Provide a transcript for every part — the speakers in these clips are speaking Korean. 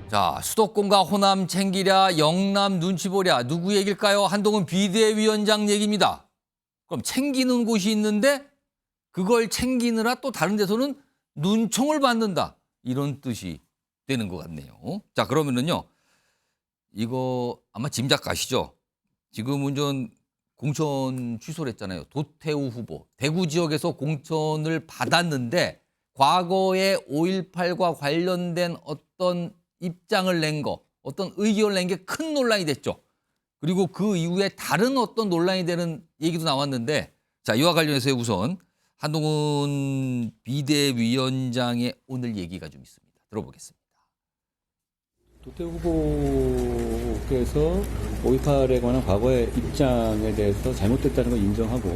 자, 수도권과 호남 챙기랴, 영남 눈치 보랴. 누구 얘기일까요? 한동훈 비대위원장 얘기입니다. 그럼 챙기는 곳이 있는데 그걸 챙기느라 또 다른 데서는 눈총을 받는다. 이런 뜻이 되는 것 같네요. 자, 그러면은요. 이거 아마 짐작 가시죠? 지금은 전 공천 취소를 했잖아요. 도태우 후보. 대구 지역에서 공천을 받았는데 과거에 5.18과 관련된 어떤 입장을 낸 거, 어떤 의견을 낸 게 큰 논란이 됐죠. 그리고 그 이후에 다른 어떤 논란이 되는 얘기도 나왔는데, 자, 이와 관련해서 우선 한동훈 비대위원장의 오늘 얘기가 좀 있습니다. 들어보겠습니다. 도태우 후보께서 5.18에 관한 과거의 입장에 대해서 잘못됐다는 걸 인정하고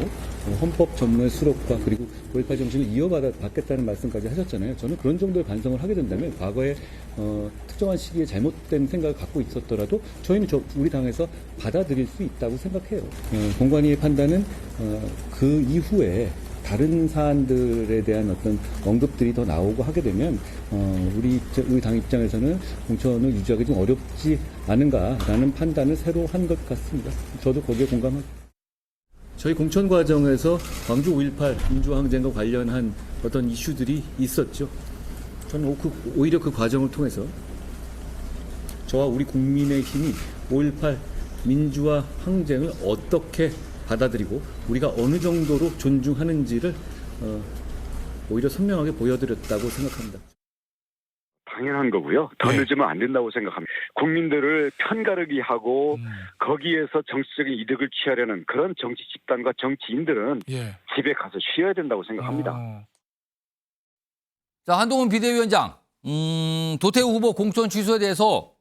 헌법 전문의 수록과 그리고 5.18 정신을 이어받겠다는 말씀까지 하셨잖아요. 저는 그런 정도의 반성을 하게 된다면 과거에 특정한 시기에 잘못된 생각을 갖고 있었더라도 저희는 우리 당에서 받아들일 수 있다고 생각해요. 공관위의 판단은 그 이후에 다른 사안들에 대한 어떤 언급들이 더 나오고 하게 되면 우리 당 입장에서는 공천을 유지하기 좀 어렵지 않은가라는 판단을 새로 한 것 같습니다. 저도 거기에 공감합니다. 저희 공천 과정에서 광주 5.18 민주항쟁과 관련한 어떤 이슈들이 있었죠. 저는 오히려 그 과정을 통해서 저와 우리 국민의힘이 5.18 민주화 항쟁을 어떻게 받아들이고 우리가 어느 정도로 존중하는지를 오히려 선명하게 보여드렸다고 생각합니다. 당연한 거고요. 더 늦으면 안 된다고 생각합니다. 국민들을 편가르기 하고 거기에서 정치적인 이득을 취하려는 그런 정치 집단과 정치인들은 집에 가서 쉬어야 된다고 생각합니다. 자, 한동훈 비대위원장, 도태우 후보 공천 취소에 대해서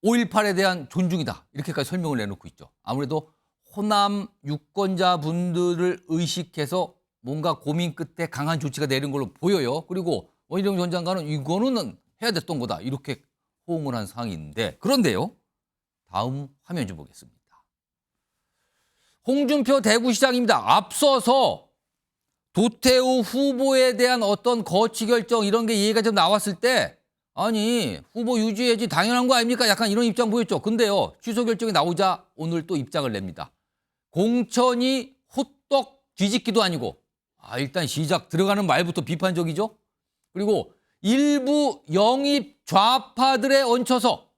5.18에 대한 존중이다. 이렇게까지 설명을 내놓고 있죠. 아무래도 호남 유권자분들을 의식해서 뭔가 고민 끝에 강한 조치가 내린 걸로 보여요. 그리고 원희룡 전 장관은 이거는 해야 됐던 거다. 이렇게 호응을 한 상황인데, 그런데요. 다음 화면 좀 보겠습니다. 홍준표 대구시장입니다. 앞서서 도태우 후보에 대한 어떤 거취 결정 이런 게 얘기가 좀 나왔을 때 아니 후보 유지해야지 당연한 거 아닙니까? 약간 이런 입장 보였죠. 근데요. 취소 결정이 나오자 오늘 또 입장을 냅니다. 공천이 호떡 뒤집기도 아니고 일단 시작 들어가는 말부터 비판적이죠. 그리고 일부 영입 좌파들에 얹혀서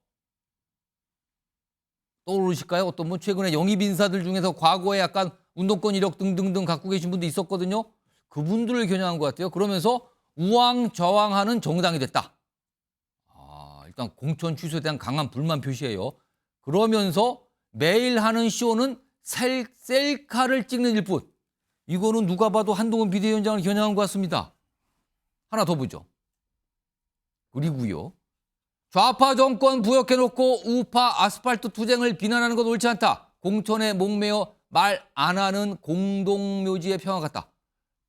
떠오르실까요? 어떤 분 최근에 영입 인사들 중에서 과거에 약간 운동권 이력 등등등 갖고 계신 분도 있었거든요. 그분들을 겨냥한 것 같아요. 그러면서 우왕좌왕하는 정당이 됐다. 일단 공천 취소에 대한 강한 불만 표시예요. 그러면서 매일 하는 쇼는 셀카를 찍는 일뿐. 이거는 누가 봐도 한동훈 비대위원장을 겨냥한 것 같습니다. 하나 더 보죠. 그리고요. 좌파 정권 부역해놓고 우파 아스팔트 투쟁을 비난하는 건 옳지 않다. 공천에 목매어 말 안 하는 공동묘지의 평화 같다.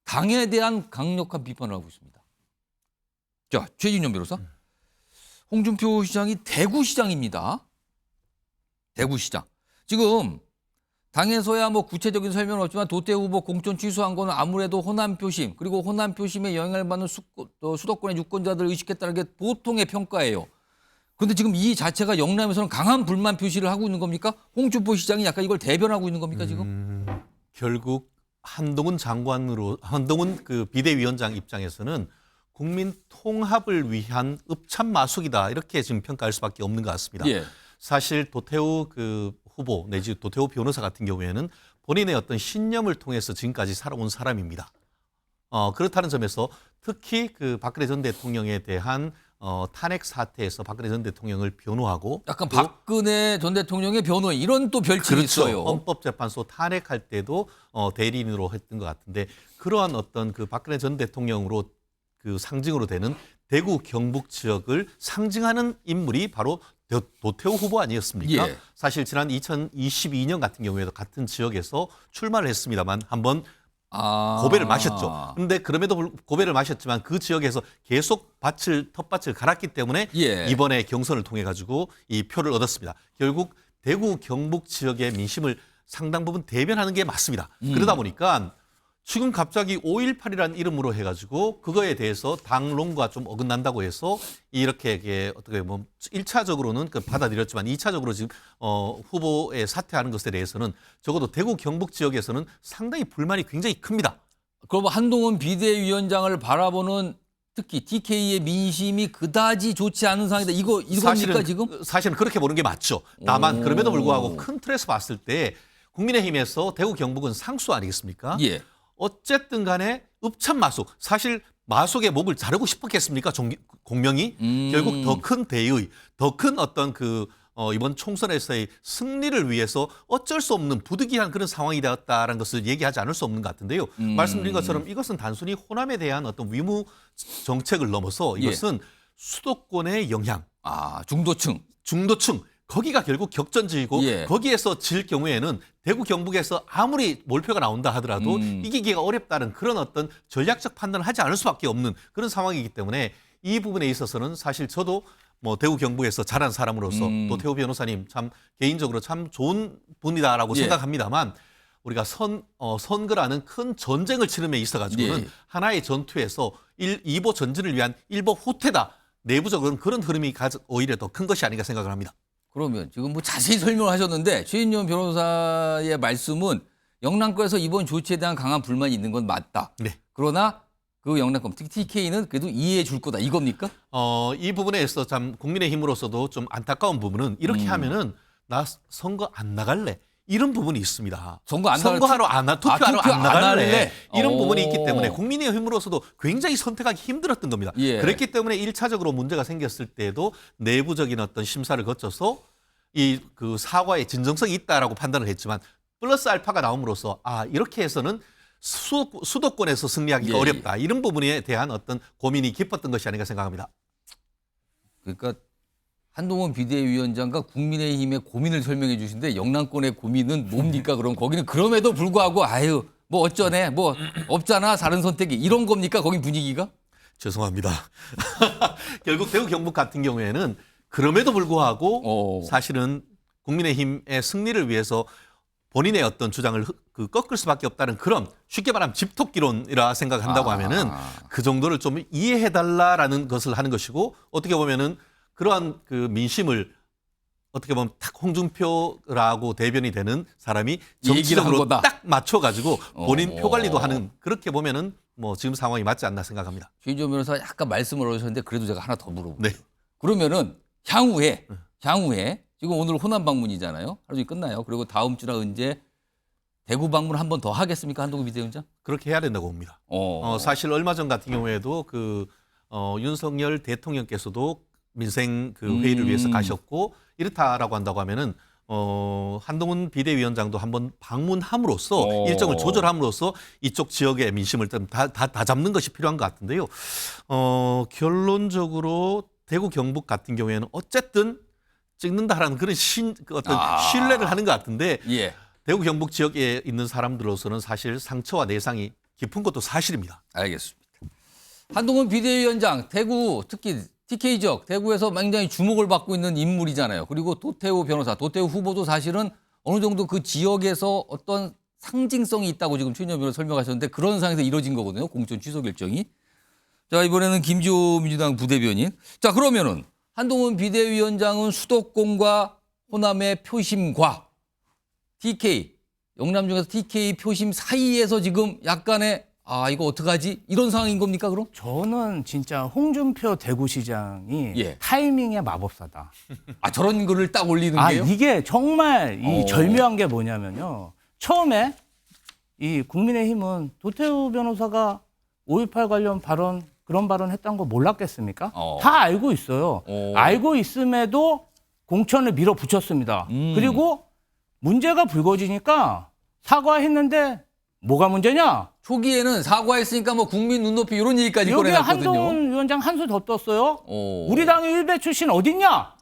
당에 대한 강력한 비판을 하고 있습니다. 자, 최진영 변호사. 홍준표 시장이 대구시장입니다. 대구시장. 지금 당에서야 뭐 구체적인 설명은 없지만 도태우 후보 공천 취소한 거는 아무래도 호남 표심 그리고 호남 표심에 영향을 받는 수도권의 유권자들을 의식했다는 게 보통의 평가예요. 그런데 지금 이 자체가 영남에서는 강한 불만 표시를 하고 있는 겁니까? 홍준표 시장이 약간 이걸 대변하고 있는 겁니까 지금? 결국 한동훈 그 비대위원장 입장에서는 국민 통합을 위한 읍참마숙이다 이렇게 지금 평가할 수밖에 없는 것 같습니다. 예. 사실 도태우 그 후보 내지 도태우 변호사 같은 경우에는 본인의 어떤 신념을 통해서 지금까지 살아온 사람입니다. 그렇다는 점에서 특히 그 박근혜 전 대통령에 대한 탄핵 사태에서 박근혜 전 대통령을 변호하고 약간 박근혜 전 대통령의 변호인 이런 또 별칭이 그렇죠. 있어요. 헌법재판소 탄핵할 때도 대리인으로 했던 것 같은데 그러한 어떤 그 박근혜 전 대통령으로 그 상징으로 되는 대구 경북 지역을 상징하는 인물이 바로 도태우 후보 아니었습니까? 예. 사실 지난 2022년 같은 경우에도 같은 지역에서 출마를 했습니다만 한번 고배를 마셨죠. 그런데 그럼에도 고배를 마셨지만 그 지역에서 계속 텃밭을 갈았기 때문에 이번에 경선을 통해 가지고 이 표를 얻었습니다. 결국 대구 경북 지역의 민심을 상당 부분 대변하는 게 맞습니다. 그러다 보니까 지금 갑자기 5.18이라는 이름으로 해가지고 그거에 대해서 당론과 좀 어긋난다고 해서 이렇게 이게 어떻게 보면 1차적으로는 받아들였지만 2차적으로 지금 후보에 사퇴하는 것에 대해서는 적어도 대구 경북 지역에서는 상당히 불만이 굉장히 큽니다. 그럼 한동훈 비대위원장을 바라보는 특히 TK의 민심이 그다지 좋지 않은 상황이다. 이겁니까 지금? 사실은 그렇게 보는 게 맞죠. 다만 그럼에도 불구하고 큰 틀에서 봤을 때 국민의힘에서 대구 경북은 상수 아니겠습니까? 예. 어쨌든 간에 읍참마속 사실 마속의 목을 자르고 싶었겠습니까? 공명이 결국 더 큰 대의, 더 큰 어떤 이번 총선에서의 승리를 위해서 어쩔 수 없는 부득이한 그런 상황이 되었다는 것을 얘기하지 않을 수 없는 것 같은데요. 말씀드린 것처럼 이것은 단순히 호남에 대한 어떤 위무 정책을 넘어서 이것은 수도권의 영향, 중도층. 거기가 결국 격전지이고 거기에서 질 경우에는 대구 경북에서 아무리 몰표가 나온다 하더라도 이기기가 어렵다는 그런 어떤 전략적 판단을 하지 않을 수밖에 없는 그런 상황이기 때문에 이 부분에 있어서는 사실 저도 뭐 대구 경북에서 자란 사람으로서 또 태호 변호사님 참 개인적으로 참 좋은 분이다라고 생각합니다만 우리가 선거라는 큰 전쟁을 치름에 있어가지고는 하나의 전투에서 2보 전진을 위한 1보 후퇴다. 내부적으로는 그런 흐름이 오히려 더 큰 것이 아닌가 생각을 합니다. 그러면 지금 뭐 자세히 설명하셨는데 최인영 변호사의 말씀은 영남권에서 이번 조치에 대한 강한 불만이 있는 건 맞다. 네. 그러나 그 영남권 특히 TK는 그래도 이해해 줄 거다. 이겁니까? 이 부분에 있어서 참 국민의힘으로서도 좀 안타까운 부분은 이렇게 하면은 나 선거 안 나갈래. 이런 부분이 있습니다. 투표하러 안 나갈래. 이런 부분이 있기 때문에 국민의힘으로서도 굉장히 선택하기 힘들었던 겁니다. 그렇기 때문에 1차적으로 문제가 생겼을 때도 내부적인 어떤 심사를 거쳐서 그 사과의 진정성이 있다라고 판단을 했지만 플러스 알파가 나옴으로써 이렇게 해서는 수도권에서 승리하기가 어렵다. 이런 부분에 대한 어떤 고민이 깊었던 것이 아닌가 생각합니다. 그러니까 한동훈 비대위원장과 국민의힘의 고민을 설명해 주신데 영남권의 고민은 뭡니까? 그럼 거기는 그럼에도 불구하고 뭐 어쩌네 뭐 없잖아 다른 선택이 이런 겁니까? 거기 분위기가? 죄송합니다. 결국 대구 경북 같은 경우에는 그럼에도 불구하고 사실은 국민의힘의 승리를 위해서 본인의 어떤 주장을 꺾을 수밖에 없다는 그런 쉽게 말하면 집토끼론이라 생각한다고 하면은 그 정도를 좀 이해해달라라는 것을 하는 것이고 어떻게 보면은 그러한 그 민심을 어떻게 보면 딱 홍준표라고 대변이 되는 사람이 정치적으로 딱 맞춰가지고 본인 표 관리도 하는 그렇게 보면은 뭐 지금 상황이 맞지 않나 생각합니다. 최인종 변호사 약간 말씀을 얻으셨는데 그래도 제가 하나 더 물어볼게요. 네. 그러면은 향후에 지금 오늘 호남 방문이잖아요. 하루 종일 끝나요. 그리고 다음 주나 언제 대구 방문 한 번 더 하겠습니까? 한동훈 비대위원장? 그렇게 해야 된다고 봅니다. 사실 얼마 전 같은 경우에도 윤석열 대통령께서도 민생 회의를 위해서 가셨고 이렇다라고 한다고 하면은 한동훈 비대위원장도 한번 방문함으로써 일정을 조절함으로써 이쪽 지역의 민심을 다 잡는 것이 필요한 것 같은데요. 결론적으로 대구 경북 같은 경우에는 어쨌든 찍는다라는 그런 어떤 신뢰를 하는 것 같은데 대구 경북 지역에 있는 사람들로서는 사실 상처와 내상이 깊은 것도 사실입니다. 알겠습니다. 한동훈 비대위원장 대구 특히 TK 지역 대구에서 굉장히 주목을 받고 있는 인물이잖아요. 그리고 도태우 변호사, 도태우 후보도 사실은 어느 정도 그 지역에서 어떤 상징성이 있다고 지금 최인영 변호사 설명하셨는데 그런 상황에서 이루어진 거거든요. 공천 취소 결정이. 자, 이번에는 김지호 민주당 부대변인. 자, 그러면은 한동훈 비대위원장은 수도권과 호남의 표심과 TK, 영남 중에서 TK 표심 사이에서 지금 약간의 이거 어떡하지? 이런 상황인 겁니까, 그럼? 저는 진짜 홍준표 대구시장이 타이밍의 마법사다. 저런 글을 딱 올리는 게요? 이게 정말 절묘한 게 뭐냐면요. 처음에 이 국민의힘은 도태우 변호사가 5.18 관련 그런 발언 했던 거 몰랐겠습니까? 다 알고 있어요. 알고 있음에도 공천을 밀어붙였습니다. 그리고 문제가 불거지니까 사과했는데 뭐가 문제냐? 초기에는 사과했으니까 뭐 국민 눈높이 이런 얘기까지 꺼내놨거든요. 여기 한동훈 위원장 한 수 더 떴어요. 우리 당의 일베 출신 어딨냐?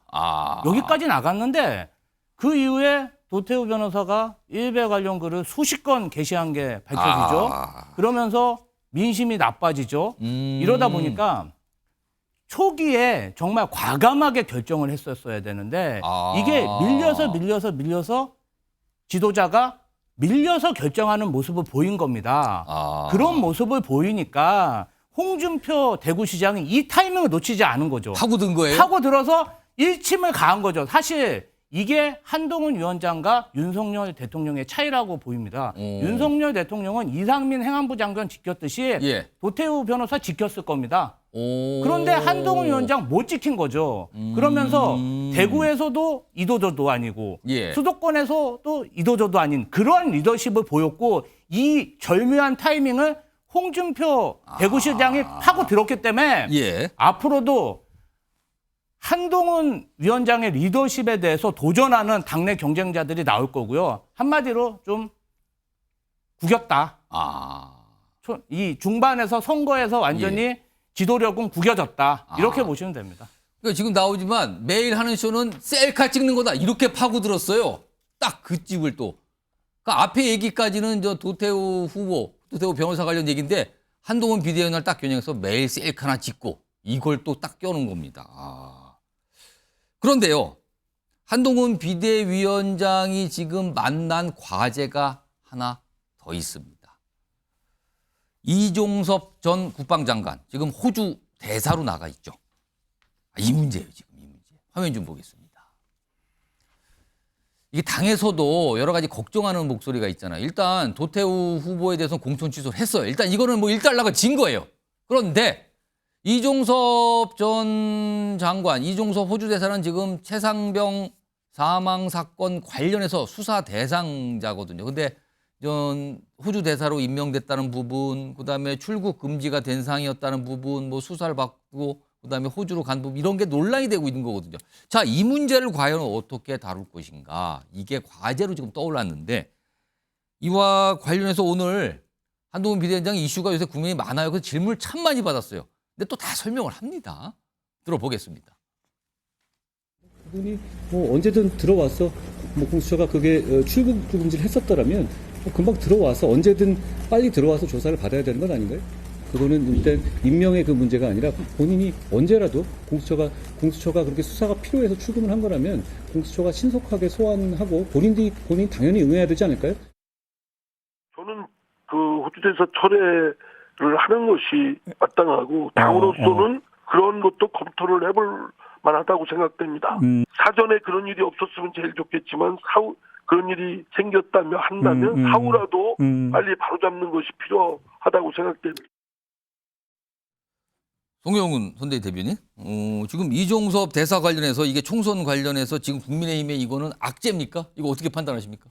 여기까지 나갔는데 그 이후에 도태우 변호사가 일베 관련 글을 수십 건 게시한 게 밝혀지죠. 그러면서 민심이 나빠지죠. 이러다 보니까 초기에 정말 과감하게 결정을 했었어야 되는데 이게 밀려서 지도자가 밀려서 결정하는 모습을 보인 겁니다. 그런 모습을 보이니까 홍준표 대구시장이 이 타이밍을 놓치지 않은 거죠. 파고든 거예요? 파고들어서 일침을 가한 거죠. 사실 이게 한동훈 위원장과 윤석열 대통령의 차이라고 보입니다. 윤석열 대통령은 이상민 행안부 장관 지켰듯이 예. 도태우 변호사 지켰을 겁니다. 그런데 한동훈 위원장 못 지킨 거죠. 그러면서 대구에서도 이도저도 아니고 예. 수도권에서도 이도저도 아닌 그런 리더십을 보였고 이 절묘한 타이밍을 홍준표 대구시장이 파고들었기 때문에 예. 앞으로도 한동훈 위원장의 리더십에 대해서 도전하는 당내 경쟁자들이 나올 거고요. 한마디로 좀 구겼다. 이 중반에서 선거에서 완전히 지도력은 구겨졌다. 이렇게 보시면 됩니다. 그러니까 지금 나오지만 매일 하는 쇼는 셀카 찍는 거다. 이렇게 파고들었어요. 딱 그 집을 또. 그러니까 앞에 얘기까지는 저 도태우 후보, 도태우 변호사 관련 얘기인데 한동훈 비대위원을 딱 겨냥해서 매일 셀카 하나 찍고 이걸 또 딱 껴놓은 겁니다. 그런데요. 한동훈 비대위원장이 지금 만난 과제가 하나 더 있습니다. 이종섭 전 국방장관 지금 호주 대사로 나가 있죠. 이 문제예요. 지금 이 문제. 화면 좀 보겠습니다. 이게 당에서도 여러 가지 걱정하는 목소리가 있잖아요. 일단 도태우 후보에 대해서는 공천 취소를 했어요. 일단 이거는 뭐 일단락은 진 거예요. 그런데 이종섭 전 장관, 이종섭 호주 대사는 지금 최상병 사망 사건 관련해서 수사 대상자거든요. 근데 전 호주 대사로 임명됐다는 부분, 그다음에 출국 금지가 된 상이었다는 부분, 뭐 수사를 받고 그다음에 호주로 간 부분 이런 게 논란이 되고 있는 거거든요. 자, 이 문제를 과연 어떻게 다룰 것인가? 이게 과제로 지금 떠올랐는데 이와 관련해서 오늘 한동훈 비대위원장 이슈가 요새 국민이 많아요. 그래서 질문을 참 많이 받았어요. 근데 또 다 설명을 합니다. 들어보겠습니다. 그분이 뭐 언제든 들어와서 뭐 공수처가 그게 출국 금지를 했었더라면 금방 들어와서 언제든 빨리 들어와서 조사를 받아야 되는 건 아닌가요? 그거는 일단 임명의 그 문제가 아니라 본인이 언제라도 공수처가 그렇게 수사가 필요해서 출금을 한 거라면 공수처가 신속하게 소환하고 본인 당연히 응해야 되지 않을까요? 저는 그 호주대사 철회를 하는 것이 마땅하고 당으로서는 그런 것도 검토를 해볼 만하다고 생각됩니다. 사전에 그런 일이 없었으면 제일 좋겠지만 그런 일이 한다면 사후라도 빨리 바로잡는 것이 필요하다고 생각됩니다. 송영훈 선대위 대변인, 지금 이종섭 대사 관련해서 이게 총선 관련해서 지금 국민의힘의 이거는 악재입니까? 이거 어떻게 판단하십니까?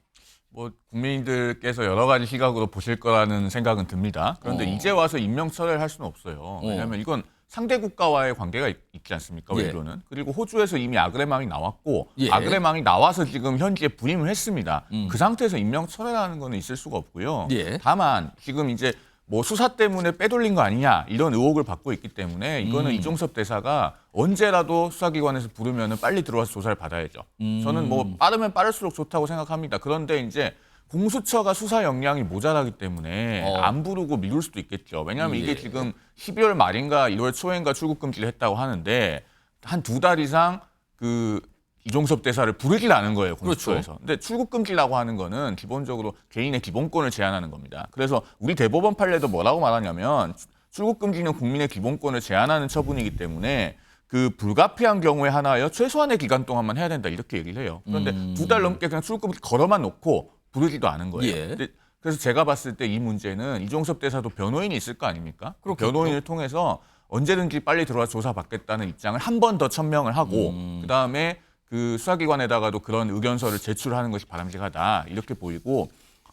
뭐 국민들께서 여러 가지 시각으로 보실 거라는 생각은 듭니다. 그런데 이제 와서 임명 철회를 할 수는 없어요. 왜냐하면 이건 상대 국가와의 관계가 있지 않습니까? 외교는. 그리고 호주에서 이미 아그레망이 나왔고 아그레망이 나와서 지금 현지에 부임을 했습니다. 그 상태에서 임명 철회라는 거는 있을 수가 없고요. 다만 지금 이제 뭐 수사 때문에 빼돌린 거 아니냐 이런 의혹을 받고 있기 때문에 이거는 이종섭 대사가 언제라도 수사기관에서 부르면 빨리 들어와서 조사를 받아야죠. 저는 뭐 빠르면 빠를수록 좋다고 생각합니다. 그런데 이제 공수처가 수사 역량이 모자라기 때문에 안 부르고 미룰 수도 있겠죠. 왜냐하면 이게 지금 12월 말인가 1월 초인가 출국 금지를 했다고 하는데 한 2달 이상 그 이종섭 대사를 부르질 않은 거예요, 공수처에서. 그렇죠. 근데 출국 금지라고 하는 거는 기본적으로 개인의 기본권을 제한하는 겁니다. 그래서 우리 대법원 판례도 뭐라고 말하냐면 출국 금지는 국민의 기본권을 제한하는 처분이기 때문에 그 불가피한 경우에 하나여 최소한의 기간 동안만 해야 된다 이렇게 얘기를 해요. 그런데 2달 넘게 그냥 출국 금지 걸어만 놓고 부르지도 않은 거예요. 근데 그래서 제가 봤을 때 이 문제는 이종섭 대사도 변호인이 있을 거 아닙니까? 변호인을 통해서 언제든지 빨리 들어와서 조사받겠다는 입장을 한 번 더 천명을 하고 그다음에 그 수사기관에다가도 그런 의견서를 제출하는 것이 바람직하다 이렇게 보이고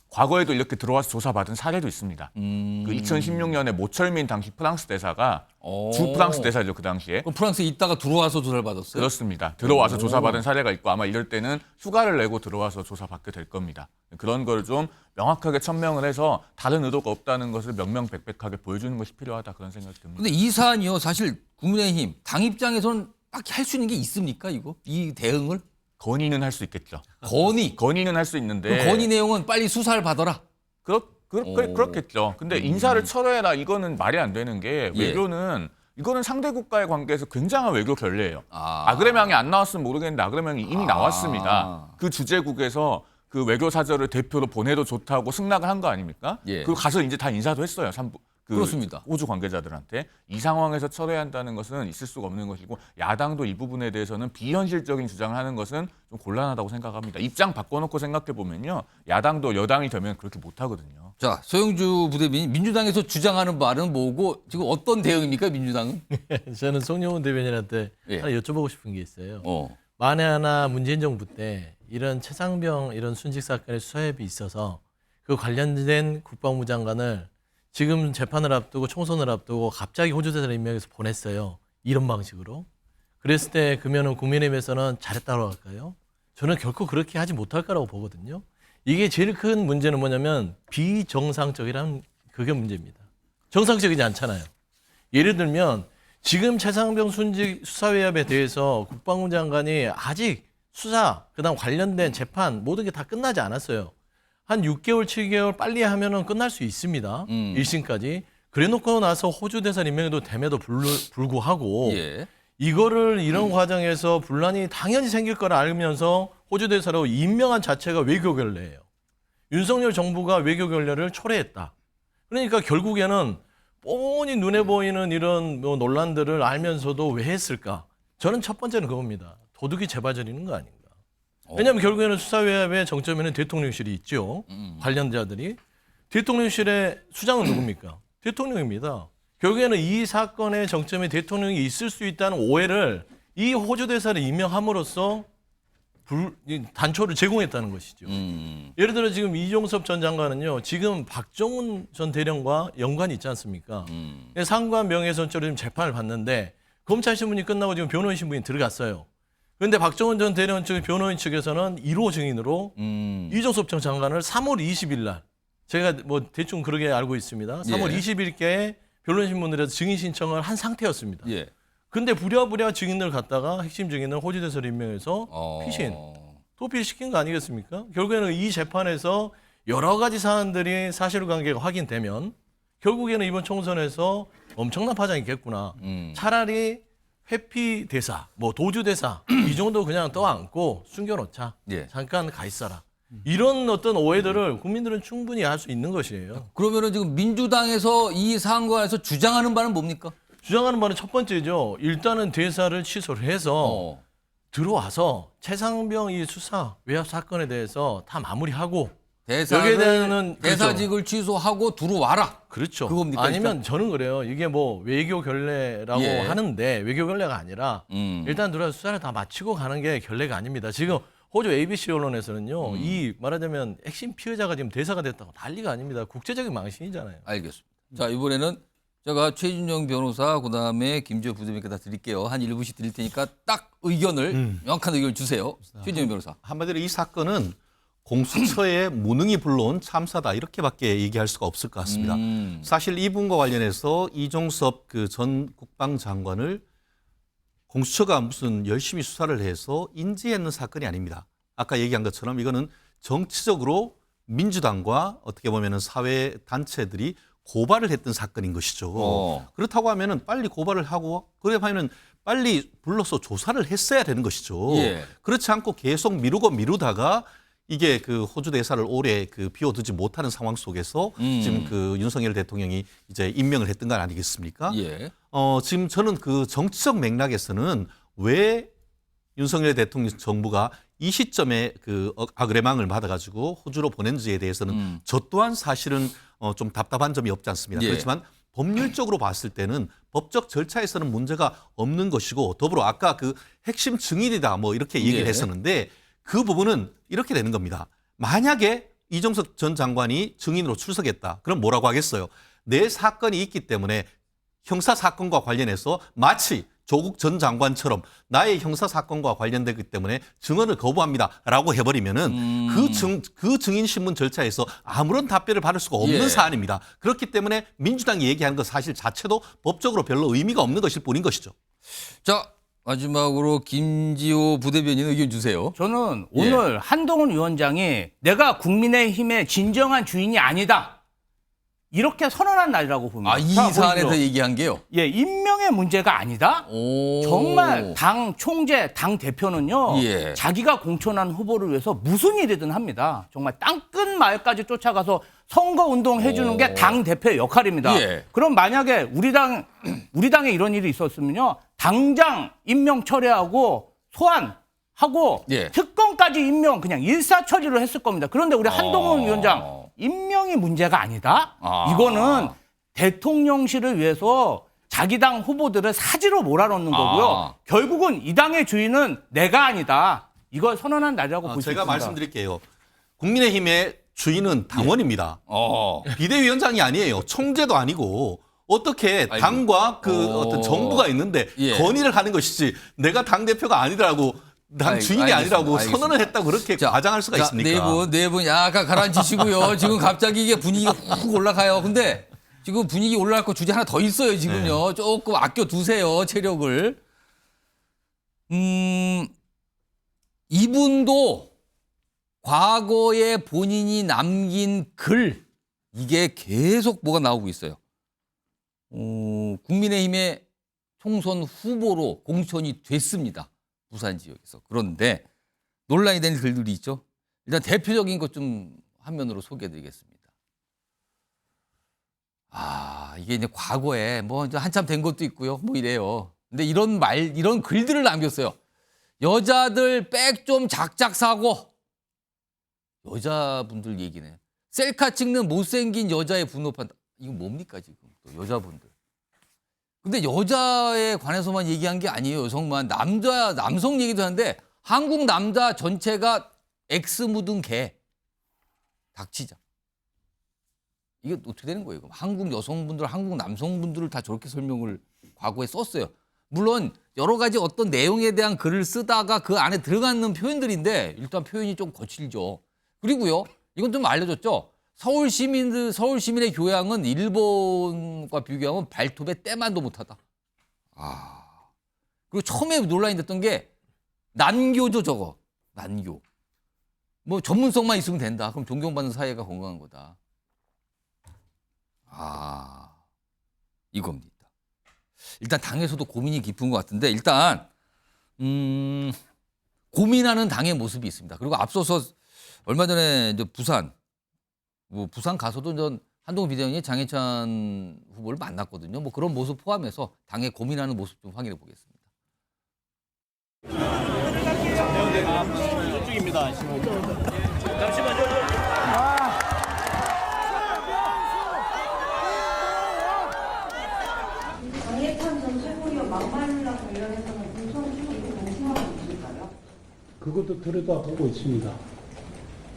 과거에도 이렇게 들어와서 조사받은 사례도 있습니다. 그 2016년에 모철민 당시 프랑스 대사가 주 프랑스 대사죠 그 당시에. 그럼 프랑스에 있다가 들어와서 조사를 받았어요? 그렇습니다. 들어와서 조사받은 사례가 있고 아마 이럴 때는 휴가를 내고 들어와서 조사받게 될 겁니다. 그런 걸 좀 명확하게 천명을 해서 다른 의도가 없다는 것을 명명백백하게 보여주는 것이 필요하다 그런 생각이 듭니다. 근데 이 사안이요 사실 국민의힘 당 입장에서는 딱히 할 수 있는 게 있습니까 이거? 이 대응을? 건의는 할 수 있겠죠. 건의는 할 수 있는데. 그 건의 내용은 빨리 수사를 받아라. 그렇겠죠. 근데 인사를 철회해라 이거는 말이 안 되는 게 외교는 이거는 상대 국가의 관계에서 굉장한 외교 결례예요. 아그레망이 안 나왔으면 모르겠는데 아그레망이 이미 나왔습니다. 그 주재국에서 그 외교 사절을 대표로 보내도 좋다고 승낙을 한 거 아닙니까? 예. 그리고 가서 이제 다 인사도 했어요. 그렇습니다. 호주 관계자들한테 이 상황에서 철회한다는 것은 있을 수가 없는 것이고 야당도 이 부분에 대해서는 비현실적인 주장을 하는 것은 좀 곤란하다고 생각합니다. 입장 바꿔놓고 생각해 보면요, 야당도 여당이 되면 그렇게 못 하거든요. 자, 소영주 부대변인, 민주당에서 주장하는 바는 뭐고 지금 어떤 대응입니까, 민주당은? 저는 송영훈 대변인한테 예. 하나 여쭤보고 싶은 게 있어요. 어. 만에 하나 문재인 정부 때 이런 최상병 이런 순직 사건의 수사협이 있어서 그 관련된 국방부 장관을 지금 재판을 앞두고 총선을 앞두고 갑자기 호주 대사를 임명해서 보냈어요. 이런 방식으로. 그랬을 때 그러면은 국민의힘에서는 잘했다고 할까요? 저는 결코 그렇게 하지 못할 거라고 보거든요. 이게 제일 큰 문제는 뭐냐면 비정상적이라는 그게 문제입니다. 정상적이지 않잖아요. 예를 들면 지금 최상병 순직 수사회합에 대해서 국방부 장관이 아직 수사, 그다음 관련된 재판 모든 게 다 끝나지 않았어요. 한 6개월, 7개월 빨리 하면은 끝날 수 있습니다. 1심까지. 그래 놓고 나서 호주 대사 임명도 됨에도 불구하고 예. 이거를 이런 과정에서 분란이 당연히 생길 거라 알면서 호주 대사로 임명한 자체가 외교 결례예요. 윤석열 정부가 외교 결례를 초래했다. 그러니까 결국에는 뻔히 눈에 보이는 이런 뭐 논란들을 알면서도 왜 했을까? 저는 첫 번째는 그겁니다. 도둑이 재발저리는 거 아닌가. 왜냐하면 결국에는 수사회합의 정점에는 대통령실이 있죠. 관련자들이. 대통령실의 수장은 누굽니까? 대통령입니다. 결국에는 이 사건의 정점에 대통령이 있을 수 있다는 오해를 이 호주 대사를 임명함으로써 단초를 제공했다는 것이죠. 예를 들어 지금 이종섭 전 장관은요, 지금 박정훈 전 대령과 연관이 있지 않습니까? 상관 명예훼손죄로 지금 재판을 받는데 검찰 신문이 끝나고 지금 변호인 신분이 들어갔어요. 그런데 박정훈 전 대령 측 변호인 측에서는 1호 증인으로 이종섭 전 장관을 3월 20일 날 제가 뭐 대충 그렇게 알고 있습니다. 3월 예. 20일께 변호인 신문으로 증인 신청을 한 상태였습니다. 예. 근데 부랴부랴 증인을 갖다가 핵심 증인을 호주 대사로 임명해서 피신, 도피시킨 거 아니겠습니까? 결국에는 이 재판에서 여러 가지 사안들이 사실관계가 확인되면 결국에는 이번 총선에서 엄청난 파장이 있겠구나. 차라리 회피 대사, 뭐 도주 대사 이 정도 그냥 떠안고 숨겨놓자. 예. 잠깐 가 있어라. 이런 어떤 오해들을 국민들은 충분히 할 수 있는 것이에요. 그러면은 지금 민주당에서 이 사안과 해서 주장하는 바는 뭡니까? 주장하는 바는 첫 번째죠. 일단은 대사를 취소를 해서 들어와서 최상병 이 수사 외압 사건에 대해서 다 마무리하고 여기에 대해서는 대사직을 취소하고 들어와라. 그렇죠. 그겁니까? 아니면 저는 그래요. 이게 뭐 외교 결례라고 예. 하는데 외교 결례가 아니라 일단 들어와서 수사를 다 마치고 가는 게 결례가 아닙니다. 지금 호주 ABC 언론에서는요. 이 말하자면 핵심 피해자가 지금 대사가 됐다고 난리가 아닙니다. 국제적인 망신이잖아요. 알겠습니다. 자, 이번에는 제가 최진영 변호사 그다음에 김지호 부대변인께 다 드릴게요. 한 1분씩 드릴 테니까 딱 의견을 명확한 의견을 주세요. 최진영 변호사. 한마디로 이 사건은 공수처의 무능이 불러온 참사다 이렇게밖에 얘기할 수가 없을 것 같습니다. 사실 이 부분과 관련해서 이종섭 그 전 국방장관을 공수처가 무슨 열심히 수사를 해서 인지했는 사건이 아닙니다. 아까 얘기한 것처럼 이거는 정치적으로 민주당과 어떻게 보면은 사회 단체들이 고발을 했던 사건인 것이죠. 그렇다고 하면은 빨리 고발을 하고 그러면은 빨리 불러서 조사를 했어야 되는 것이죠. 예. 그렇지 않고 계속 미루다가 이게 그 호주 대사를 오래 그 비워두지 못하는 상황 속에서 지금 그 윤석열 대통령이 이제 임명을 했던 건 아니겠습니까? 예. 지금 저는 그 정치적 맥락에서는 왜 윤석열 대통령 정부가 이 시점에 그 아그레망을 받아가지고 호주로 보낸지에 대해서는 저 또한 사실은 좀 답답한 점이 없지 않습니다. 예. 그렇지만 법률적으로 봤을 때는 법적 절차에서는 문제가 없는 것이고 더불어 아까 그 핵심 증인이다 뭐 이렇게 얘기를 예. 했었는데 그 부분은 이렇게 되는 겁니다. 만약에 이종석 전 장관이 증인으로 출석했다. 그럼 뭐라고 하겠어요? 내 사건이 있기 때문에 형사 사건과 관련해서 마치 조국 전 장관처럼 나의 형사 사건과 관련되기 때문에 증언을 거부합니다라고 해버리면은 그 증인 신문 절차에서 아무런 답변을 받을 수가 없는 예. 사안입니다. 그렇기 때문에 민주당이 얘기하는 것 사실 자체도 법적으로 별로 의미가 없는 것일 뿐인 것이죠. 자, 마지막으로 김지호 부대변인 의견 주세요. 저는 오늘 한동훈 위원장이 내가 국민의힘의 진정한 주인이 아니다. 이렇게 선언한 날이라고 봅니다. 이 자, 사안에서 보십시오. 얘기한 게요. 예, 임명의 문제가 아니다. 정말 당 총재, 당 대표는요. 예. 자기가 공천한 후보를 위해서 무슨 일이든 합니다. 정말 땅끝 마을까지 쫓아가서 선거 운동 해주는 게 당 대표의 역할입니다. 예. 그럼 만약에 우리 당에 이런 일이 있었으면요, 당장 임명 철회하고 소환하고 예. 특검까지 임명 그냥 일사처리를 했을 겁니다. 그런데 우리 한동훈 위원장 임명이 문제가 아니다. 이거는 대통령실을 위해서 자기 당 후보들을 사지로 몰아넣는 거고요. 결국은 이 당의 주인은 내가 아니다. 이걸 선언한 날이라고 볼 수 있습니다. 제가 말씀드릴게요. 국민의힘의 주인은 당원입니다. 비대위원장이 아니에요. 총재도 아니고 어떻게 당과 어떤 정부가 있는데 예. 건의를 하는 것이지 내가 당 대표가 아니라고 당 주인이 아니라고 선언을 했다고 그렇게 과장할 수가 있습니까? 네 분 약간 가라앉히시고요. 지금 갑자기 이게 분위기가 훅 올라가요. 근데 지금 분위기 올라갈 거 주제 하나 더 있어요. 지금요. 네. 조금 아껴 두세요. 체력을. 이분도 과거에 본인이 남긴 글 이게 계속 뭐가 나오고 있어요. 국민의힘의 총선 후보로 공천이 됐습니다. 부산 지역에서. 그런데 논란이 된 글들이 있죠. 일단 대표적인 것 좀 화면으로 소개해드리겠습니다. 이게 이제 과거에 뭐 이제 한참 된 것도 있고요. 뭐 이래요. 근데 이런 글들을 남겼어요. 여자들 백 좀 작작 사고. 여자분들 얘기네. 셀카 찍는 못생긴 여자의 분노판. 이거 뭡니까 지금 또 여자분들. 근데 여자에 관해서만 얘기한 게 아니에요. 여성만. 남성 얘기도 하는데 한국 남자 전체가 X 묻은 개. 닥치자. 이게 어떻게 되는 거예요? 한국 여성분들, 한국 남성분들을 다 저렇게 설명을 과거에 썼어요. 물론 여러 가지 어떤 내용에 대한 글을 쓰다가 그 안에 들어가는 표현들인데 일단 표현이 좀 거칠죠. 그리고요. 이건 좀 알려줬죠. 서울 시민의 교양은 일본과 비교하면 발톱에 때만도 못하다. 그리고 처음에 논란이 됐던 게 난교죠, 저거. 난교. 뭐 전문성만 있으면 된다. 그럼 존경받는 사회가 건강한 거다. 이겁니다. 일단 당에서도 고민이 깊은 것 같은데 일단 고민하는 당의 모습이 있습니다. 그리고 앞서서 얼마 전에 이제 부산 가서도 전 한동훈 비대위원이 장해찬 후보를 만났거든요. 뭐 그런 모습 포함해서 당의 고민하는 모습 좀 확인해 보겠습니다. 장해찬 전 최고위원 막말과 관련해서는 공천 수립을 동심하고 있을까요? 그것도 들여다보고 있습니다.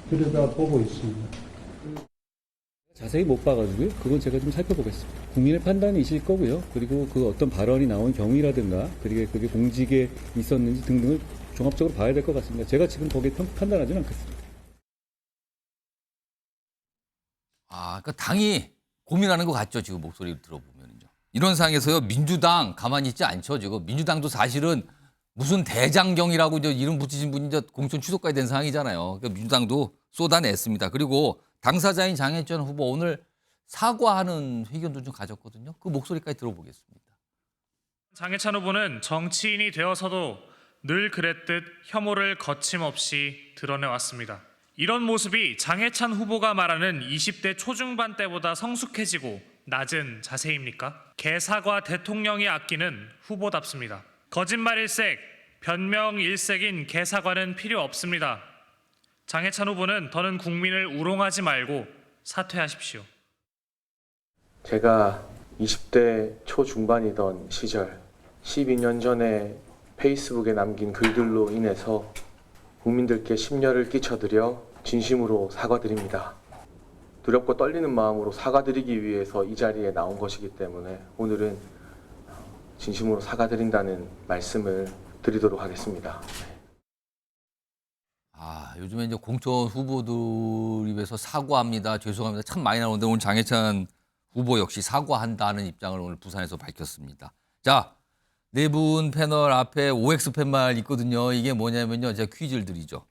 들여다보고 있습니다. 자세히 못 봐가지고요. 그건 제가 좀 살펴보겠습니다. 국민의 판단이 있을 거고요. 그리고 그 어떤 발언이 나온 경위라든가 그리고 그게 공직에 있었는지 등등을 종합적으로 봐야 될 것 같습니다. 제가 지금 거기에 판단하지는 않겠습니다. 그러니까 당이 고민하는 것 같죠. 지금 목소리를 들어보면요. 이런 상황에서요. 민주당 가만히 있지 않죠. 지금 민주당도 사실은 무슨 대장경이라고 이름 붙이신 분이 공천 취소까지 된 상황이잖아요. 그러니까 민주당도 쏟아냈습니다. 그리고 당사자인 장해찬 후보 오늘 사과하는 회견도 좀 가졌거든요. 그 목소리까지 들어보겠습니다. 장해찬 후보는 정치인이 되어서도 늘 그랬듯 혐오를 거침없이 드러내왔습니다. 이런 모습이 장해찬 후보가 말하는 20대 초중반 때보다 성숙해지고 낮은 자세입니까? 개사과 대통령이 아끼는 후보답습니다. 거짓말 일색, 변명 일색인 개사과는 필요 없습니다. 장해찬 후보는 더는 국민을 우롱하지 말고 사퇴하십시오. 제가 20대 초중반이던 시절 12년 전에 페이스북에 남긴 글들로 인해서 국민들께 심려를 끼쳐드려 진심으로 사과드립니다. 두렵고 떨리는 마음으로 사과드리기 위해서 이 자리에 나온 것이기 때문에 오늘은 진심으로 사과드린다는 말씀을 드리도록 하겠습니다. 요즘에 이제 공천 후보들 입에서 사과합니다. 죄송합니다. 참 많이 나오는데 오늘 장해찬 후보 역시 사과한다는 입장을 오늘 부산에서 밝혔습니다. 자, 네 분 패널 앞에 OX 팻말 있거든요. 이게 뭐냐면요. 제가 퀴즈를 드리죠.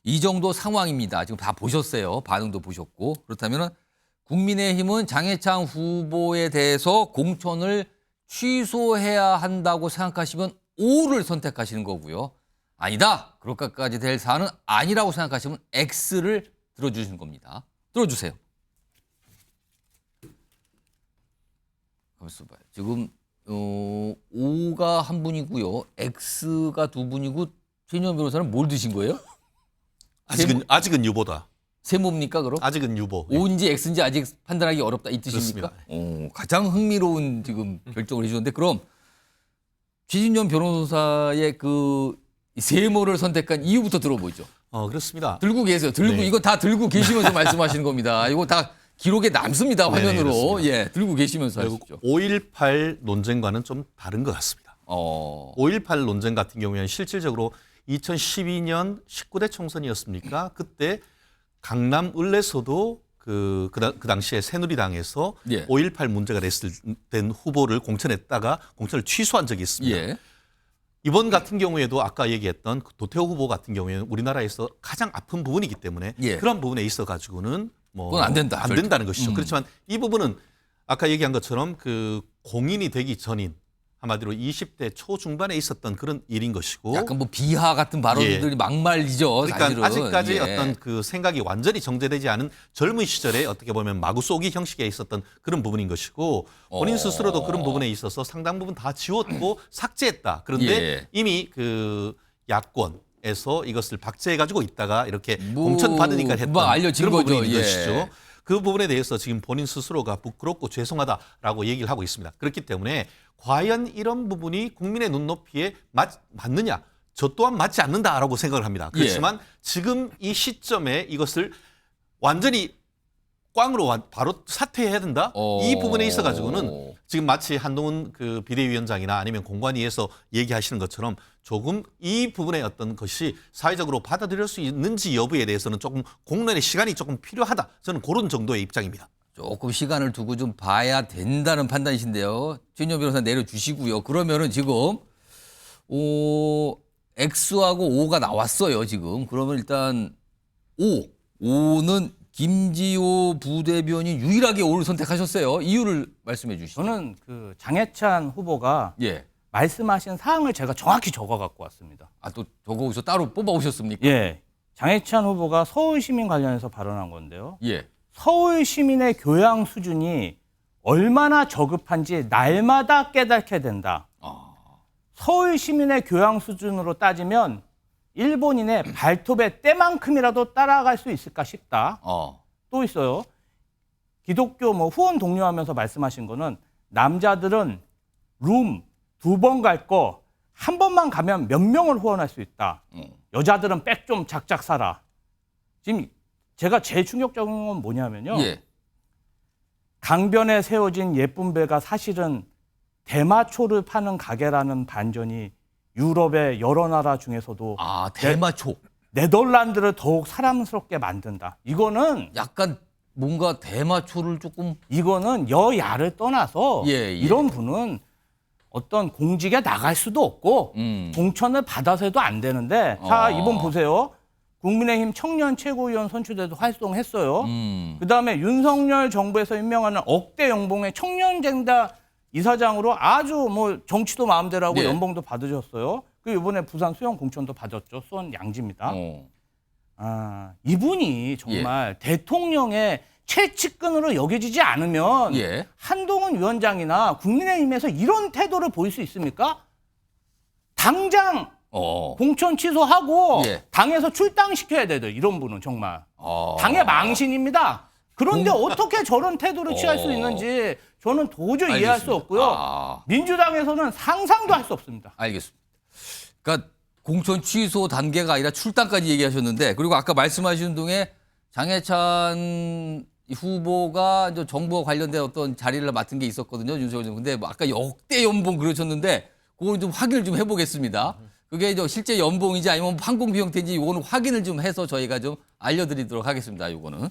이 정도 상황입니다. 지금 다 보셨어요. 반응도 보셨고. 그렇다면 국민의힘은 장해찬 후보에 대해서 공천을 취소해야 한다고 생각하시면 O를 선택하시는 거고요. 아니다. 그럴까지 될 사안은 아니라고 생각하시면 X를 들어주시는 겁니다. 들어주세요. 가만있어 봐요. 지금 O가 한 분이고요. X가 두 분이고 최인영 변호사는 뭘 드신 거예요? 아직은 유보다. 세모입니까 그럼? 아직은 유보. O인지 X인지 아직 판단하기 어렵다 이 뜻입니까? 가장 흥미로운 지금 결정을 해주는데 그럼 최진현 변호사의 그 세모를 선택한 이유부터 들어보죠. 그렇습니다. 들고 계세요. 이거 다 들고 계시면서 말씀하시는 겁니다. 이거 다 기록에 남습니다. 화면으로. 예, 들고 계시면서 하시죠. 5.18 논쟁과는 좀 다른 것 같습니다. 5.18 논쟁 같은 경우에는 실질적으로 2012년 19대 총선이었습니까? 그때 강남 을레서도 그 당시에 새누리당에서 5.18 문제가 된 후보를 공천했다가 공천을 취소한 적이 있습니다. 예. 이번 같은 경우에도 아까 얘기했던 도태호 후보 같은 경우에는 우리나라에서 가장 아픈 부분이기 때문에 그런 부분에 있어 가지고는 그건 안 된다는 것이죠. 그렇지만 이 부분은 아까 얘기한 것처럼 그 공인이 되기 전인 한마디로 20대 초중반에 있었던 그런 일인 것이고 약간 뭐 비하 같은 발언들이 막말이죠. 그러니까 사실은. 아직까지 어떤 그 생각이 완전히 정제되지 않은 젊은 시절에 어떻게 보면 마구 쏘기 형식에 있었던 그런 부분인 것이고 본인 스스로도 그런 부분에 있어서 상당 부분 다 지웠고 삭제했다. 그런데 이미 그 야권에서 이것을 박제해가지고 있다가 이렇게 공천 받으니까 했던 알려진 그런 거죠. 부분인 것이죠. 그 부분에 대해서 지금 본인 스스로가 부끄럽고 죄송하다라고 얘기를 하고 있습니다. 그렇기 때문에 과연 이런 부분이 국민의 눈높이에 맞느냐? 저 또한 맞지 않는다라고 생각을 합니다. 그렇지만 지금 이 시점에 이것을 완전히 꽝으로 바로 사퇴해야 된다? 이 부분에 있어 가지고는 지금 마치 한동훈 그 비대위원장이나 아니면 공관위에서 얘기하시는 것처럼 조금 이 부분의 어떤 것이 사회적으로 받아들일 수 있는지 여부에 대해서는 조금 공론의 시간이 조금 필요하다. 저는 그런 정도의 입장입니다. 조금 시간을 두고 좀 봐야 된다는 판단이신데요. 최인영 변호사 내려주시고요. 그러면은 지금 X하고 O가 나왔어요. 지금. 그러면 일단 O는 김지호 부대변인 유일하게 O를 선택하셨어요. 이유를 말씀해 주시죠. 저는 그 장해찬 후보가 말씀하신 사항을 제가 정확히 적어 갖고 왔습니다. 또 적어 오셔 따로 뽑아 오셨습니까? 예. 장해찬 후보가 서울 시민 관련해서 발언한 건데요. 예. 서울 시민의 교양 수준이 얼마나 저급한지 날마다 깨닫게 된다. 서울 시민의 교양 수준으로 따지면 일본인의 발톱의 때만큼이라도 따라갈 수 있을까 싶다. 또 있어요. 기독교 후원 독려하면서 말씀하신 거는 남자들은 룸 2번 갈 거 한 번만 가면 몇 명을 후원할 수 있다. 여자들은 백 좀 작작 사라. 지금 제가 제일 충격적인 건 뭐냐면요. 강변에 세워진 예쁜 배가 사실은 대마초를 파는 가게라는 반전이 유럽의 여러 나라 중에서도 대마초. 네덜란드를 더욱 사랑스럽게 만든다. 이거는 약간 뭔가 대마초를 조금 이거는 여야를 떠나서 이런 분은 어떤 공직에 나갈 수도 없고 공천을 받아서 해도 안 되는데 자 이번 보세요. 국민의힘 청년 최고위원 선출돼도 활동했어요. 그다음에 윤석열 정부에서 임명하는 억대 연봉의 청년쟁다 이사장으로 아주 정치도 마음대로 하고 연봉도 받으셨어요. 그리고 이번에 부산 수영 공천도 받았죠. 수원 양지입니다. 이분이 정말 대통령의 최측근으로 여겨지지 않으면 한동훈 위원장이나 국민의힘에서 이런 태도를 보일 수 있습니까? 당장 공천 취소하고 당에서 출당시켜야 돼요. 이런 분은 정말. 당의 망신입니다. 그런데 어떻게 저런 태도를 취할 수 있는지 저는 도저히 이해할 수 없고요. 민주당에서는 상상도 할 수 없습니다. 알겠습니다. 그러니까 공천 취소 단계가 아니라 출당까지 얘기하셨는데 그리고 아까 말씀하신 중에 장해찬 후보가 이제 정부와 관련된 어떤 자리를 맡은 게 있었거든요. 윤석열 정부. 근데 아까 역대 연봉 그러셨는데 그거는 좀 확인을 좀 해보겠습니다. 그게 이제 실제 연봉인지 아니면 항공비 형태인지 이거는 확인을 좀 해서 저희가 좀 알려드리도록 하겠습니다. 이거는.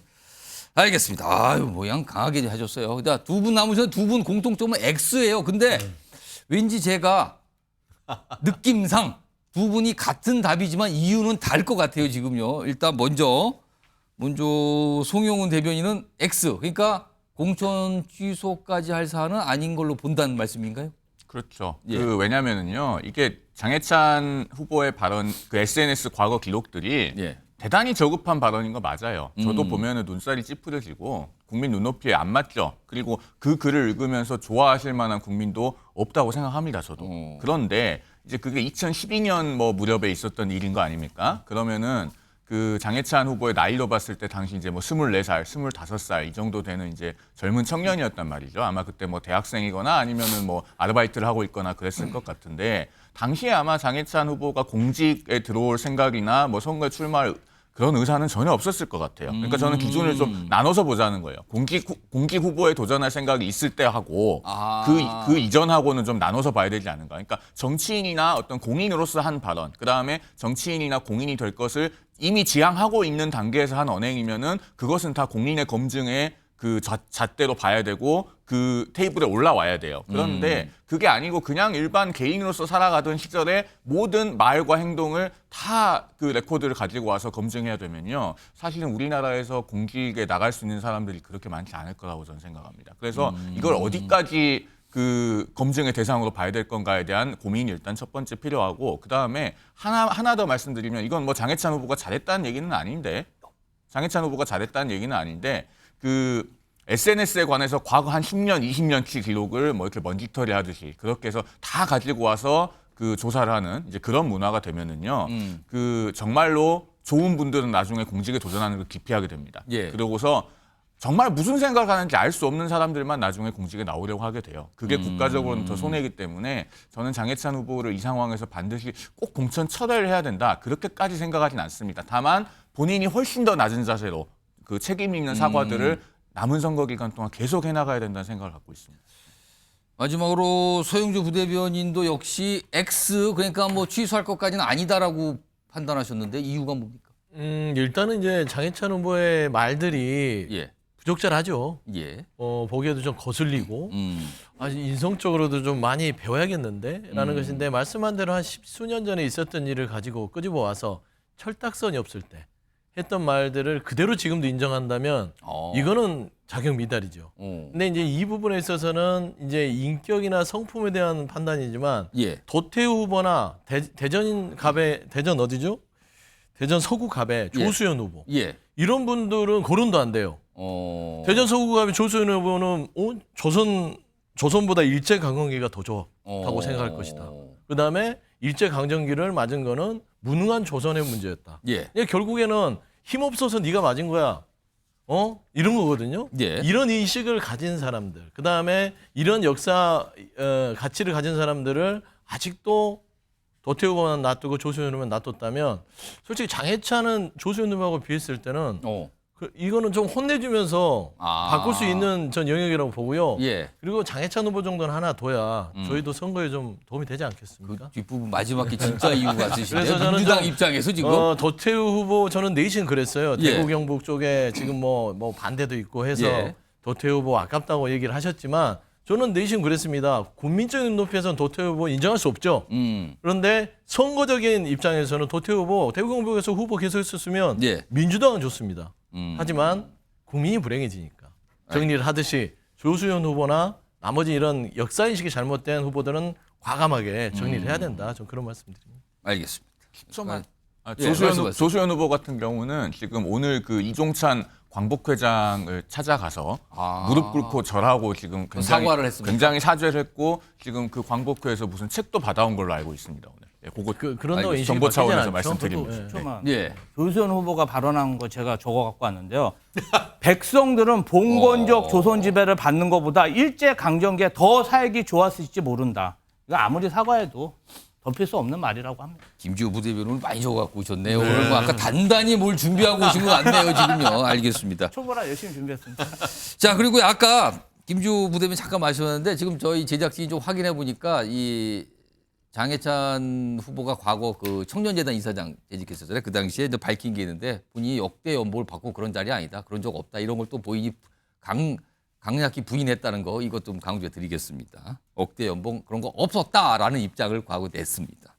알겠습니다. 아유, 그냥 강하게 하셨어요. 두 분 남으셨는데 두 분 공통점은 X예요. 근데 왠지 제가 느낌상 두 분이 같은 답이지만 이유는 다를 것 같아요. 지금요. 일단 먼저 먼저 송영훈 대변인은 X, 그러니까 공천 취소까지 할 사안은 아닌 걸로 본다는 말씀인가요? 그렇죠. 예. 왜냐면은요, 이게 장해찬 후보의 발언, 그 SNS 과거 기록들이 예. 대단히 저급한 발언인 거 맞아요. 저도 보면은 눈살이 찌푸려지고 국민 눈높이에 안 맞죠. 그리고 그 글을 읽으면서 좋아하실 만한 국민도 없다고 생각합니다. 저도. 그런데 이제 그게 2012년 뭐 무렵에 있었던 일인 거 아닙니까? 그러면은 그 장해찬 후보의 나이로 봤을 때 당시 이제 뭐 24살, 25살 이 정도 되는 이제 젊은 청년이었단 말이죠. 아마 그때 뭐 대학생이거나 아니면은 뭐 아르바이트를 하고 있거나 그랬을 것 같은데 당시에 아마 장해찬 후보가 공직에 들어올 생각이나 뭐 선거에 출마할 그런 의사는 전혀 없었을 것 같아요. 그러니까 저는 기준을 좀 나눠서 보자는 거예요. 공직 후보에 도전할 생각이 있을 때 하고 그 이전하고는 좀 나눠서 봐야 되지 않은가. 그러니까 정치인이나 어떤 공인으로서 한 발언, 그다음에 정치인이나 공인이 될 것을 이미 지향하고 있는 단계에서 한 언행이면은 그것은 다 국민의 검증에 그 잣대로 봐야 되고 그 테이블에 올라와야 돼요. 그런데 그게 아니고 그냥 일반 개인으로서 살아가던 시절에 모든 말과 행동을 다 그 레코드를 가지고 와서 검증해야 되면요. 사실은 우리나라에서 공직에 나갈 수 있는 사람들이 그렇게 많지 않을 거라고 저는 생각합니다. 그래서 이걸 어디까지 그 검증의 대상으로 봐야 될 건가에 대한 고민이 일단 첫 번째 필요하고 그다음에 하나 더 말씀드리면 이건 뭐 장해찬 후보가 잘했다는 얘기는 아닌데 그 SNS에 관해서 과거 한 10년, 20년치 기록을 뭐 이렇게 먼지털이 하듯이 그렇게 해서 다 가지고 와서 그 조사를 하는 이제 그런 문화가 되면은요. 그 정말로 좋은 분들은 나중에 공직에 도전하는 걸 기피하게 됩니다. 예. 그러고서 정말 무슨 생각을 하는지 알 수 없는 사람들만 나중에 공직에 나오려고 하게 돼요. 그게 국가적으로는 더 손해이기 때문에 저는 장해찬 후보를 이 상황에서 반드시 꼭 공천 철회를 해야 된다. 그렇게까지 생각하진 않습니다. 다만 본인이 훨씬 더 낮은 자세로 그 책임 있는 사과들을 남은 선거 기간 동안 계속 해나가야 된다는 생각을 갖고 있습니다. 마지막으로 소영주 부대변인도 역시 X, 그러니까 뭐 취소할 것까지는 아니다라고 판단하셨는데 이유가 뭡니까? 일단은 이제 장해찬 후보의 말들이 예. 부적절하죠. 예. 보기에도 좀 거슬리고 아주 인성적으로도 좀 많이 배워야겠는데 라는 것인데 말씀한 대로 한 십수년 전에 있었던 일을 가지고 끄집어 와서 철딱선이 없을 때 했던 말들을 그대로 지금도 인정한다면 이거는 자격 미달이죠. 근데 이제 이 부분에 있어서는 이제 인격이나 성품에 대한 판단이지만 예. 도태우 후보나 대전 어디죠? 대전 서구갑의 조수현 후보. 예. 이런 분들은 거론도 안 돼요. 대전 서구갑의 조수현 후보는 조선보다 일제강점기가 더 좋다고 생각할 것이다. 그다음에 일제강점기를 맞은 거는 무능한 조선의 문제였다. 예. 결국에는 힘없어서 네가 맞은 거야. 이런 거거든요. 예. 이런 인식을 가진 사람들, 그다음에 이런 역사 가치를 가진 사람들을 아직도 도태우 후보만 놔두고 조수현 후보만 놔뒀다면 솔직히 장해찬은 조수현 후보하고 비했을 때는 이거는 좀 혼내주면서 바꿀 수 있는 전 영역이라고 보고요. 예. 그리고 장해찬 후보 정도는 하나 둬야 저희도 선거에 좀 도움이 되지 않겠습니까? 그 뒷부분 마지막에 진짜 이유가 있으신데 그래서 저는 민주당 입장에서 지금 도태우 후보 저는 내신 그랬어요. 예. 대구 경북 쪽에 지금 뭐 반대도 있고 해서 예. 도태우 후보 아깝다고 얘기를 하셨지만 저는 내심 그랬습니다. 국민적인 눈높이에서는 도태우 후보 인정할 수 없죠. 그런데 선거적인 입장에서는 도태우 후보 대구 경북에서 후보 계속 했었으면 예. 민주당은 좋습니다. 하지만 국민이 불행해지니까 정리를 하듯이 조수현 후보나 나머지 이런 역사인식이 잘못된 후보들은 과감하게 정리를 해야 된다. 전 그런 말씀드립니다. 알겠습니다. 조수현 후보 같은 경우는 지금 오늘 그 이종찬 광복회장을 찾아가서 무릎 꿇고 절하고 지금 사과를 했습니다. 굉장히 사죄를 했고 지금 그 광복회에서 무슨 책도 받아온 걸로 알고 있습니다. 오늘. 그런다고 인식이 정보 차원에서 바뀌지 않죠? 말씀드립니다. 예. 조수현 후보가 발언한 거 제가 적어 갖고 왔는데요. 백성들은 봉건적 조선 지배를 받는 것보다 일제 강점기에 더 살기 좋았을지 모른다. 이거 아무리 사과해도 덮일 수 없는 말이라고 합니다. 김지호 부대변인은 많이 적어갖고 오셨네요. 오늘 뭐 아까 단단히 뭘 준비하고 오신 것 같네요. 지금요. 알겠습니다. 초보라 열심히 준비했습니다. 자, 그리고 아까 김지호 부대변인 잠깐 마셨는데 지금 저희 제작진이 좀 확인해 보니까 이 장해찬 후보가 과거 그 청년재단 이사장 재직했었잖아요. 그 당시에 이제 밝힌 게 있는데 본인이 역대 연봉을 받고 그런 자리 아니다. 그런 적 없다. 이런 걸 또 본인이 강력히 부인했다는 거 이것 좀 강조해 드리겠습니다. 억대 연봉 그런 거 없었다라는 입장을 과거 냈습니다.